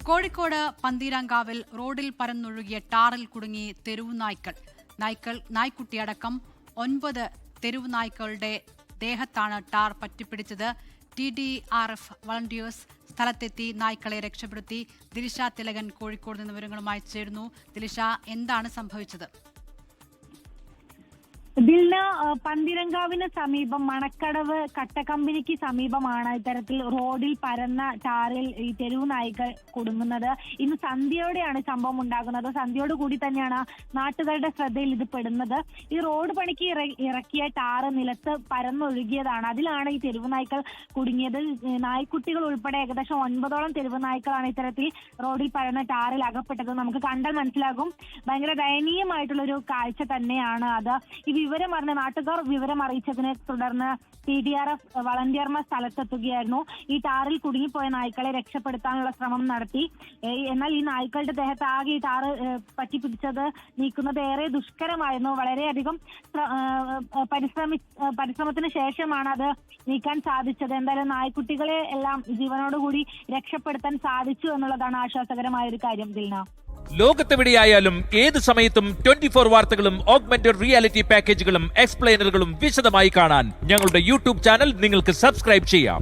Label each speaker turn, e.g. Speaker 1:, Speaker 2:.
Speaker 1: കോഴിക്കോട് പന്തീരാങ്കാവിൽ റോഡിൽ പരന്നൊഴുകിയ ടാറിൽ കുടുങ്ങി തെരുവു നായ്ക്കുട്ടിയടക്കം 9 തെരുവു നായ്ക്കളുടെ ദേഹത്താണ് ടാർ പറ്റിപ്പിടിച്ചത്. TDRF വളണ്ടിയേഴ്സ് സ്ഥലത്തെത്തി നായ്ക്കളെ രക്ഷപ്പെടുത്തി. ദിലിഷ തിലകൻ കോഴിക്കോട് നിന്ന് വിവരങ്ങളുമായി ചേരുന്നു. ദിലിഷ, എന്താണ് സംഭവിച്ചത്?
Speaker 2: ദിൽന, പന്തീരങ്കാവിന് സമീപം മണക്കടവ് കട്ടക്കമ്പനിക്ക് സമീപമാണ് ഇത്തരത്തിൽ റോഡിൽ പരന്ന ടാറിൽ ഈ തെരുവു നായ്ക്കൾ കുടുങ്ങുന്നത്. ഇന്ന് സന്ധ്യയോടെയാണ് സംഭവം ഉണ്ടാകുന്നത്. സന്ധ്യയോട് കൂടി തന്നെയാണ് നാട്ടുകാരുടെ ശ്രദ്ധയിൽ ഇത് പെടുന്നത്. ഈ റോഡ് പണിക്ക് ഇറക്കിയ ടാറ് നിലത്ത് പരന്നൊഴുകിയതാണ്. അതിലാണ് ഈ തെരുവു നായ്ക്കൾ കുടുങ്ങിയത്. നായ്ക്കുട്ടികൾ ഉൾപ്പെടെ ഏകദേശം 9ഓളം തെരുവു നായ്ക്കളാണ് ഇത്തരത്തിൽ റോഡിൽ പരന്ന ടാറിൽ അകപ്പെട്ടത്. നമുക്ക് കണ്ടാൽ മനസ്സിലാകും, ഭയങ്കര ദയനീയമായിട്ടുള്ളൊരു കാഴ്ച തന്നെയാണ് അത്. നാട്ടുകാർ വിവരം അറിയിച്ചതിനെ തുടർന്ന് TDRF വളണ്ടിയർമാർ സ്ഥലത്തെത്തുകയായിരുന്നു. ഈ ടാറിൽ കുടുങ്ങിപ്പോയ നായ്ക്കളെ രക്ഷപ്പെടുത്താനുള്ള ശ്രമം നടത്തി. എന്നാൽ ഈ നായ്ക്കളുടെ ദേഹത്ത് ആകെ ഈ ടാറ് പറ്റിപ്പിടിച്ചത് നീക്കുന്നത് ഏറെ ദുഷ്കരമായിരുന്നു. വളരെയധികം പരിശ്രമത്തിന് ശേഷമാണ് അത് നീക്കാൻ സാധിച്ചത്. എന്തായാലും നായ്ക്കുട്ടികളെ എല്ലാം ജീവനോടുകൂടി രക്ഷപ്പെടുത്താൻ സാധിച്ചു എന്നുള്ളതാണ് ആശ്വാസകരമായ ഒരു കാര്യം. ദിൽന,
Speaker 3: ലോകത്തെവിടെയായാലും ഏത് സമയത്തും 24 വാർത്തകളും ഓഗ്മെന്റഡ് റിയാലിറ്റി പാക്കേജുകളും എക്സ്പ്ലെയിനറുകളും വിശദമായി കാണാൻ ഞങ്ങളുടെ യൂട്യൂബ് ചാനൽ നിങ്ങൾക്ക് സബ്സ്ക്രൈബ് ചെയ്യാം.